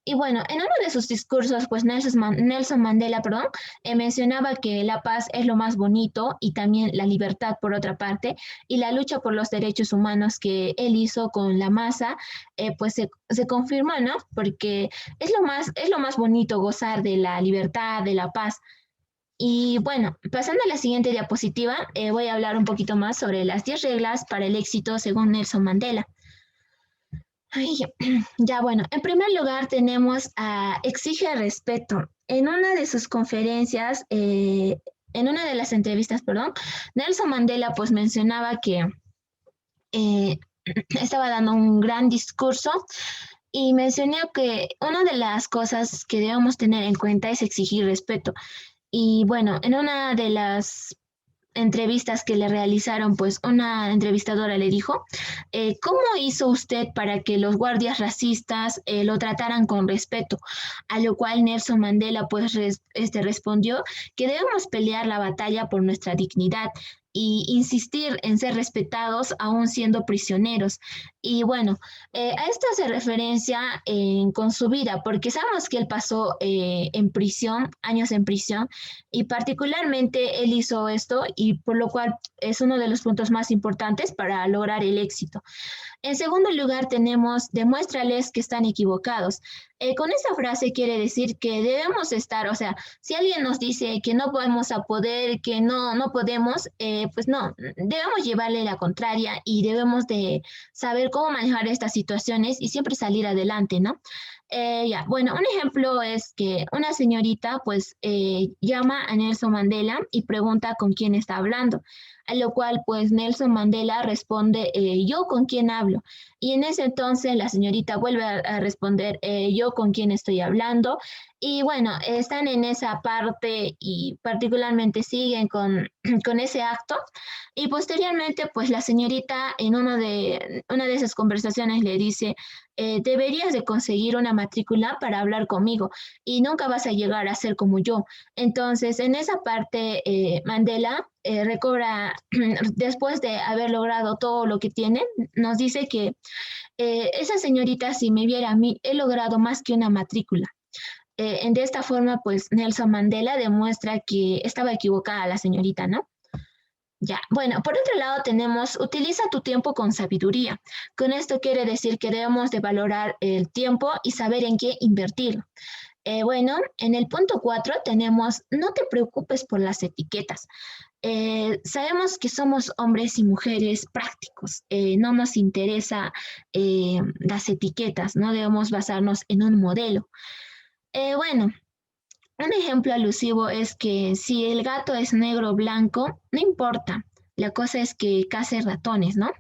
Y bueno, en uno de sus discursos, pues Nelson Mandela, perdón, mencionaba que la paz es lo más bonito y también la libertad por otra parte, y la lucha por los derechos humanos que él hizo con la masa, pues se confirmó, ¿no? Porque es lo más bonito gozar de la libertad, de la paz. Y bueno, pasando a la siguiente diapositiva, voy a hablar un poquito más sobre las 10 reglas para el éxito según Nelson Mandela. Ay, ya bueno, en primer lugar tenemos a exige respeto. En una de sus conferencias, en una de las entrevistas, perdón, Nelson Mandela pues mencionaba que eh, estaba dando un gran discurso y mencionó que una de las cosas que debemos tener en cuenta es exigir respeto. Y bueno, en una de las entrevistas que le realizaron, pues una entrevistadora le dijo, ¿cómo hizo usted para que los guardias racistas lo trataran con respeto? A lo cual Nelson Mandela pues respondió que debemos pelear la batalla por nuestra dignidad y insistir en ser respetados aún siendo prisioneros. Y bueno, a esto hace referencia con su vida, porque sabemos que él pasó en prisión, años en prisión, y particularmente él hizo esto y por lo cual es uno de los puntos más importantes para lograr el éxito. En segundo lugar tenemos, demuéstrales que están equivocados. Con esa frase quiere decir que debemos estar, o sea, si alguien nos dice que no podemos a poder, que no podemos, pues no, debemos llevarle la contraria y debemos de saber cómo manejar estas situaciones y siempre salir adelante, ¿no? Ya, bueno, un ejemplo es que una señorita pues llama a Nelson Mandela y pregunta con quién está hablando, a lo cual pues Nelson Mandela responde, ¿yo con quién hablo? Y en ese entonces la señorita vuelve a responder, ¿yo con quién estoy hablando. Y bueno, están en esa parte y particularmente siguen con ese acto. Y posteriormente, pues la señorita en una de esas conversaciones le dice, deberías de conseguir una matrícula para hablar conmigo y nunca vas a llegar a ser como yo. Entonces, en esa parte, Mandela recobra, después de haber logrado todo lo que tiene, nos dice que esa señorita, si me viera a mí, he logrado más que una matrícula. De esta forma, pues Nelson Mandela demuestra que estaba equivocada la señorita, ¿no? Ya, bueno, por otro lado tenemos, utiliza tu tiempo con sabiduría. Con esto quiere decir que debemos de valorar el tiempo y saber en qué invertirlo. Bueno, en el punto 4 tenemos, no te preocupes por las etiquetas. Sabemos que somos hombres y mujeres prácticos, no nos interesa las etiquetas, no debemos basarnos en un modelo. Bueno, un ejemplo alusivo es que si el gato es negro o blanco, no importa, la cosa es que case ratones, ¿no?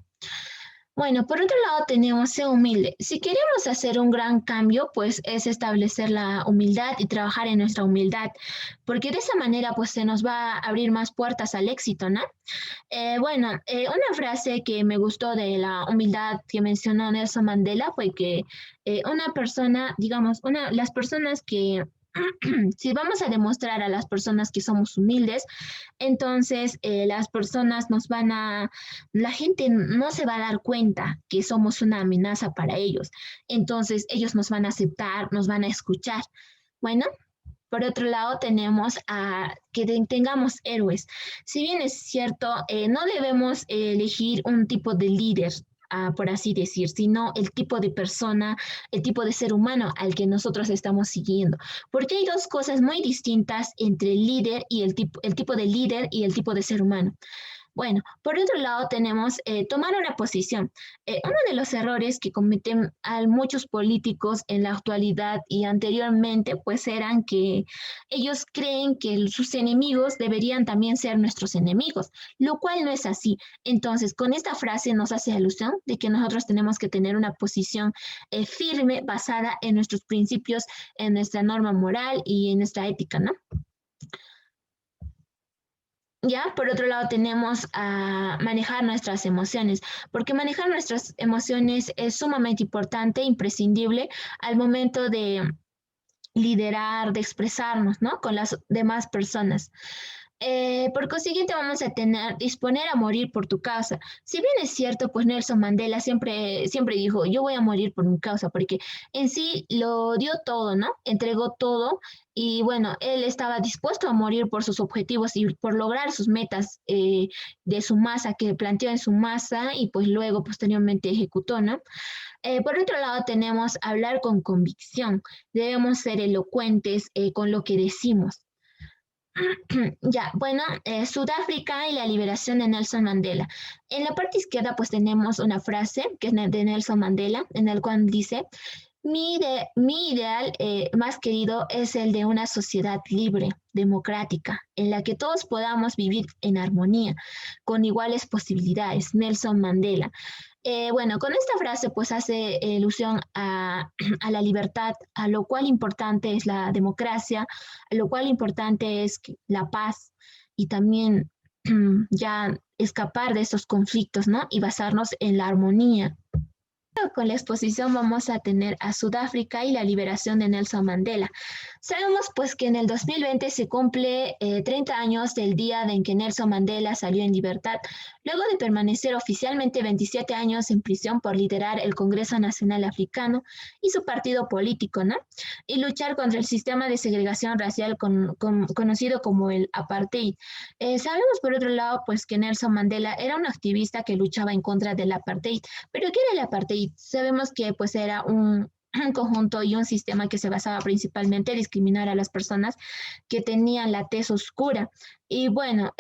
Bueno, por otro lado tenemos ser humilde. Si queremos hacer un gran cambio, pues es establecer la humildad y trabajar en nuestra humildad, porque de esa manera pues se nos va a abrir más puertas al éxito, ¿no? Bueno, una frase que me gustó de la humildad que mencionó Nelson Mandela fue que una persona, digamos, las personas que si vamos a demostrar a las personas que somos humildes, entonces las personas la gente no se va a dar cuenta que somos una amenaza para ellos. Entonces ellos nos van a aceptar, nos van a escuchar. Bueno, por otro lado, tenemos a que tengamos héroes. Si bien es cierto, no debemos elegir un tipo de líder, por así decir, sino el tipo de persona, el tipo de ser humano al que nosotros estamos siguiendo. Porque hay dos cosas muy distintas entre el líder y el tipo de líder y el tipo de ser humano. Bueno, por otro lado tenemos tomar una posición. Uno de los errores que cometen muchos políticos en la actualidad y anteriormente, pues eran que ellos creen que sus enemigos deberían también ser nuestros enemigos, lo cual no es así. Entonces, con esta frase nos hace alusión de que nosotros tenemos que tener una posición firme basada en nuestros principios, en nuestra norma moral y en nuestra ética, ¿no? Ya, por otro lado tenemos a manejar nuestras emociones, porque manejar nuestras emociones es sumamente importante, imprescindible al momento de liderar, de expresarnos, ¿no? Con las demás personas. Por consiguiente, vamos a disponer a morir por tu causa. Si bien es cierto, pues Nelson Mandela siempre dijo, yo voy a morir por mi causa, porque en sí lo dio todo, ¿no? Entregó todo y bueno, él estaba dispuesto a morir por sus objetivos y por lograr sus metas de su masa, que planteó en su masa y pues luego posteriormente ejecutó, ¿no? Por otro lado, tenemos hablar con convicción. Debemos ser elocuentes con lo que decimos. Ya, bueno, Sudáfrica y la liberación de Nelson Mandela. En la parte izquierda pues tenemos una frase que es de Nelson Mandela, en el cual dice, mi ideal más querido es el de una sociedad libre, democrática, en la que todos podamos vivir en armonía, con iguales posibilidades. Nelson Mandela. Bueno, con esta frase pues hace ilusión a la libertad, a lo cual importante es la democracia, a lo cual importante es la paz y también ya escapar de esos conflictos, ¿no? Y basarnos en la armonía. Con la exposición vamos a tener a Sudáfrica y la liberación de Nelson Mandela. Sabemos pues que en el 2020 se cumple 30 años del día en que Nelson Mandela salió en libertad, luego de permanecer oficialmente 27 años en prisión por liderar el Congreso Nacional Africano y su partido político, ¿no? Y luchar contra el sistema de segregación racial conocido como el apartheid. Sabemos por otro lado pues que Nelson Mandela era un activista que luchaba en contra del apartheid, pero ¿qué era el apartheid? Sabemos que pues era un conjunto y un sistema que se basaba principalmente en discriminar a las personas que tenían la tez oscura. Y bueno,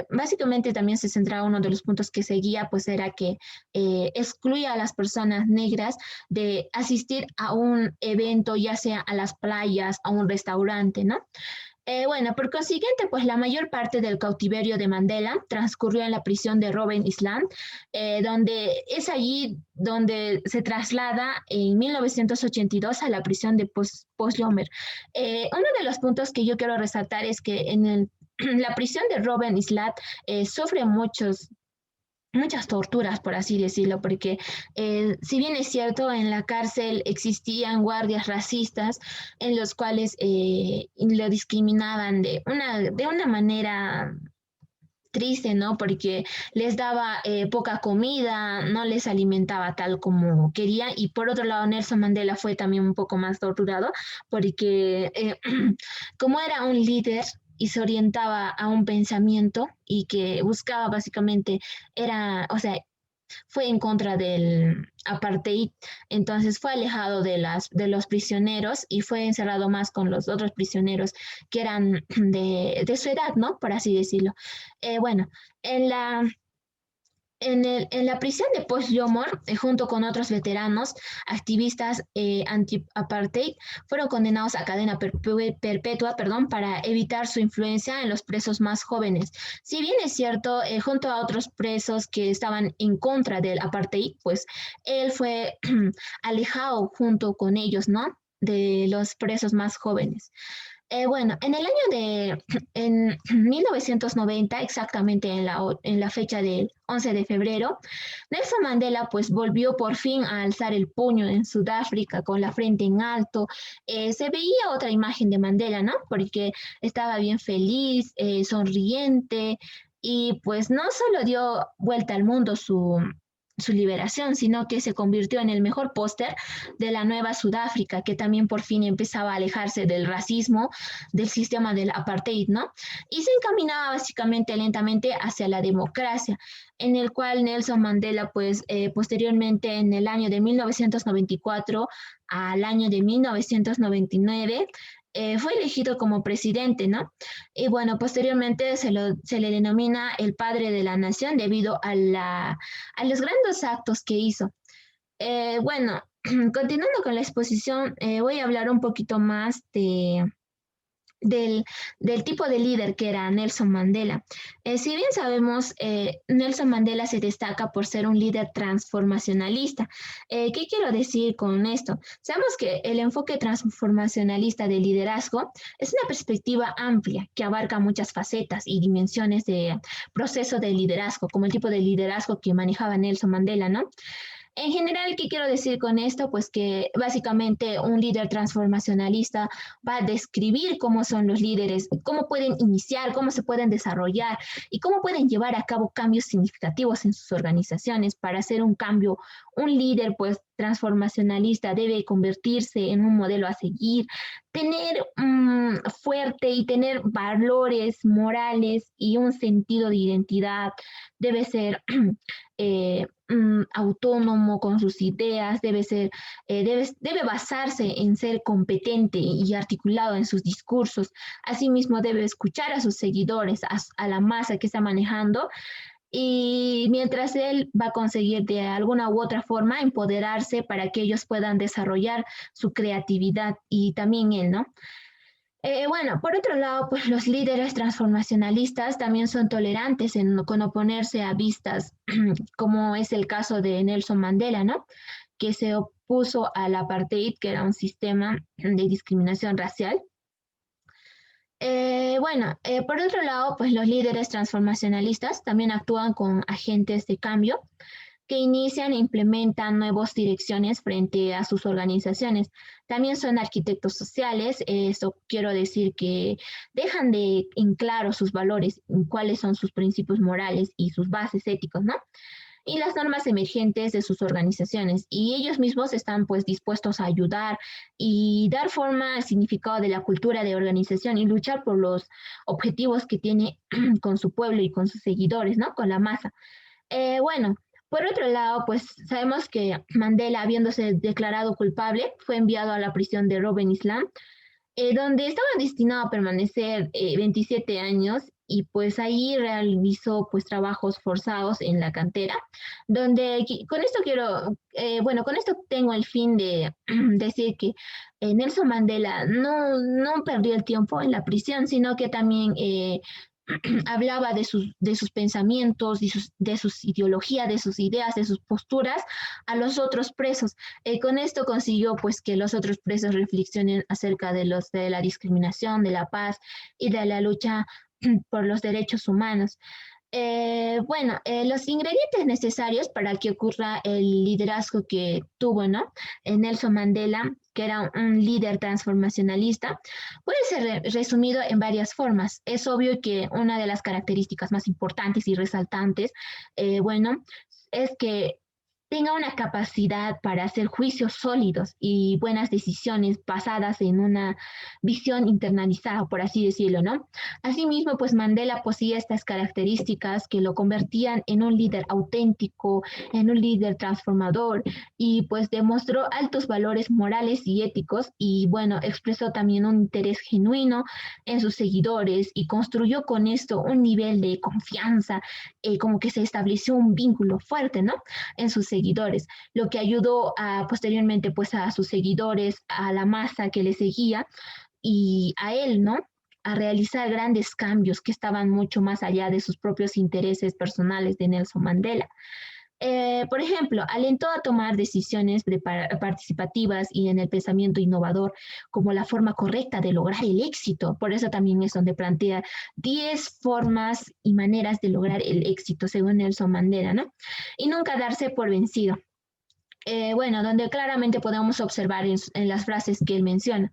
básicamente también se centraba uno de los puntos que seguía, pues era que excluía a las personas negras de asistir a un evento, ya sea a las playas, a un restaurante, ¿no? Bueno, por consiguiente, pues la mayor parte del cautiverio de Mandela transcurrió en la prisión de Robben Island, donde es allí donde se traslada en 1982 a la prisión de Postlomer. Uno de los puntos que yo quiero resaltar es que la prisión de Robben Island sufre muchas torturas, por así decirlo, porque si bien es cierto, en la cárcel existían guardias racistas en los cuales lo discriminaban de una manera triste, ¿no? Porque les daba poca comida, no les alimentaba tal como quería. Y por otro lado, Nelson Mandela fue también un poco más torturado porque como era un líder y se orientaba a un pensamiento y que buscaba básicamente, o sea, fue en contra del apartheid, entonces fue alejado de los prisioneros y fue encerrado más con los otros prisioneros que eran de su edad, ¿no? Por así decirlo. Bueno, en en la prisión de Post Yomor, junto con otros veteranos, activistas anti-apartheid, fueron condenados a cadena perpetua, perdón, para evitar su influencia en los presos más jóvenes. Si bien es cierto, junto a otros presos que estaban en contra del apartheid, pues él fue alejado junto con ellos, ¿no? De los presos más jóvenes. Bueno, en 1990, exactamente en la fecha del 11 de febrero, Nelson Mandela pues volvió por fin a alzar el puño en Sudáfrica con la frente en alto. Se veía otra imagen de Mandela, ¿no? Porque estaba bien feliz, sonriente y pues no solo dio vuelta al mundo su liberación, sino que se convirtió en el mejor póster de la nueva Sudáfrica, que también por fin empezaba a alejarse del racismo, del sistema del apartheid, ¿no? Y se encaminaba básicamente lentamente hacia la democracia, en el cual Nelson Mandela, pues posteriormente en el año de 1994 al año de 1999, fue elegido como presidente, ¿no? Y bueno, posteriormente se le denomina el padre de la nación debido a los grandes actos que hizo. Bueno, continuando con la exposición, voy a hablar un poquito más del tipo de líder que era Nelson Mandela. Si bien sabemos, Nelson Mandela se destaca por ser un líder transformacionalista. ¿Qué quiero decir con esto? Sabemos que el enfoque transformacionalista del liderazgo es una perspectiva amplia que abarca muchas facetas y dimensiones de proceso de liderazgo, como el tipo de liderazgo que manejaba Nelson Mandela, ¿no? En general, ¿qué quiero decir con esto? Pues que básicamente un líder transformacionalista va a describir cómo son los líderes, cómo pueden iniciar, cómo se pueden desarrollar y cómo pueden llevar a cabo cambios significativos en sus organizaciones para hacer un cambio. Un líder, pues, transformacionalista debe convertirse en un modelo a seguir, tener fuerte y tener valores morales y un sentido de identidad. Debe ser autónomo con sus ideas, debe basarse en ser competente y articulado en sus discursos. Asimismo, debe escuchar a sus seguidores, a la masa que está manejando, y mientras él va a conseguir de alguna u otra forma empoderarse para que ellos puedan desarrollar su creatividad y también él, ¿no? Bueno, por otro lado, pues los líderes transformacionalistas también son tolerantes con oponerse a vistas, como es el caso de Nelson Mandela, ¿no? Que se opuso al apartheid, que era un sistema de discriminación racial. Bueno, por otro lado, pues los líderes transformacionalistas también actúan con agentes de cambio que inician e implementan nuevas direcciones frente a sus organizaciones. También son arquitectos sociales, eso quiero decir que dejan en claro sus valores, cuáles son sus principios morales y sus bases éticos, ¿no? Y las normas emergentes de sus organizaciones. Y ellos mismos están pues dispuestos a ayudar y dar forma al significado de la cultura de organización y luchar por los objetivos que tiene con su pueblo y con sus seguidores, ¿no? Con la masa. Bueno, por otro lado, pues sabemos que Mandela, habiéndose declarado culpable, fue enviado a la prisión de Robben Island, donde estaba destinado a permanecer 27 años y pues ahí realizó pues trabajos forzados en la cantera, donde con esto quiero, bueno, con esto tengo el fin de decir que Nelson Mandela no perdió el tiempo en la prisión, sino que también hablaba de sus pensamientos, de sus ideologías, de sus ideas, de sus posturas a los otros presos. Con esto consiguió pues que los otros presos reflexionen acerca de la discriminación, de la paz y de la lucha por los derechos humanos. Los ingredientes necesarios para que ocurra el liderazgo que tuvo, ¿no? Nelson Mandela, que era un líder transformacionalista, puede ser resumido en varias formas. Es obvio que una de las características más importantes y resaltantes, es que tenga una capacidad para hacer juicios sólidos y buenas decisiones basadas en una visión internalizada, por así decirlo, ¿no? Asimismo, pues Mandela poseía estas características que lo convertían en un líder auténtico, en un líder transformador y pues demostró altos valores morales y éticos y bueno, expresó también un interés genuino en sus seguidores y construyó con esto un nivel de confianza, como que se estableció un vínculo fuerte, ¿no? En sus seguidores, lo que ayudó a, posteriormente pues a sus seguidores, a la masa que le seguía y a él, ¿no? A realizar grandes cambios que estaban mucho más allá de sus propios intereses personales de Nelson Mandela. Por ejemplo, alentó a tomar decisiones participativas y en el pensamiento innovador como la forma correcta de lograr el éxito. Por eso también es donde plantea 10 formas y maneras de lograr el éxito, según Nelson Mandela, ¿no? Y nunca darse por vencido. Donde claramente podemos observar en las frases que él menciona.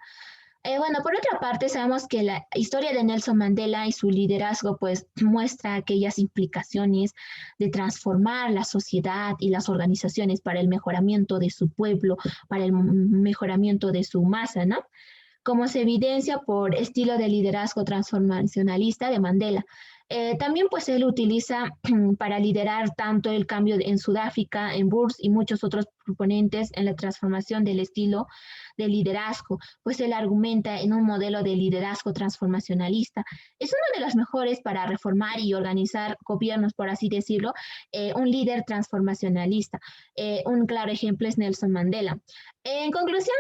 Por otra parte, sabemos que la historia de Nelson Mandela y su liderazgo pues muestra aquellas implicaciones de transformar la sociedad y las organizaciones para el mejoramiento de su pueblo, para el mejoramiento de su masa, ¿no? Como se evidencia por estilo de liderazgo transformacionalista de Mandela. También pues él utiliza para liderar tanto el cambio en Sudáfrica, en Burs y muchos otros proponentes en la transformación del estilo de liderazgo, pues él argumenta en un modelo de liderazgo transformacionalista. Es uno de los mejores para reformar y organizar gobiernos, por así decirlo, un líder transformacionalista. Un claro ejemplo es Nelson Mandela. En conclusión,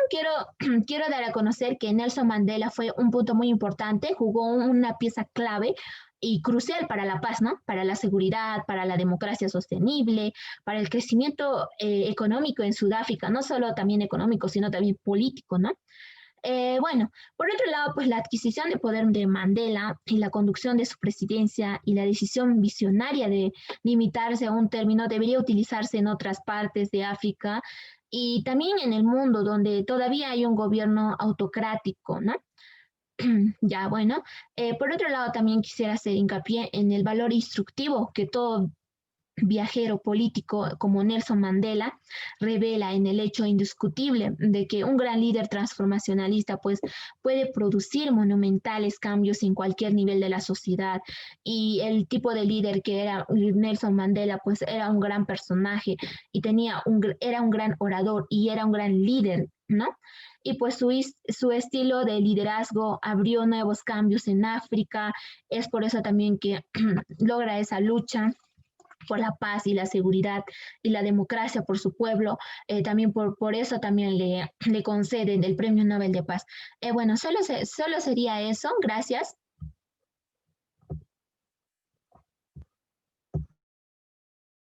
quiero dar a conocer que Nelson Mandela fue un punto muy importante, jugó una pieza clave y crucial para la paz, ¿no? Para la seguridad, para la democracia sostenible, para el crecimiento económico en Sudáfrica, no solo también económico, sino también político, ¿no? Por otro lado, pues la adquisición de poder de Mandela y la conducción de su presidencia y la decisión visionaria de limitarse a un término debería utilizarse en otras partes de África y también en el mundo donde todavía hay un gobierno autocrático, ¿no? Por otro lado, también quisiera hacer hincapié en el valor instructivo que todo viajero político como Nelson Mandela revela en el hecho indiscutible de que un gran líder transformacionalista pues puede producir monumentales cambios en cualquier nivel de la sociedad y el tipo de líder que era Nelson Mandela pues era un gran personaje y era un gran orador y era un gran líder, ¿no? Y pues su estilo de liderazgo abrió nuevos cambios en África, es por eso también que logra esa lucha por la paz y la seguridad y la democracia por su pueblo, también por eso también le conceden el Premio Nobel de Paz. Solo sería eso, gracias.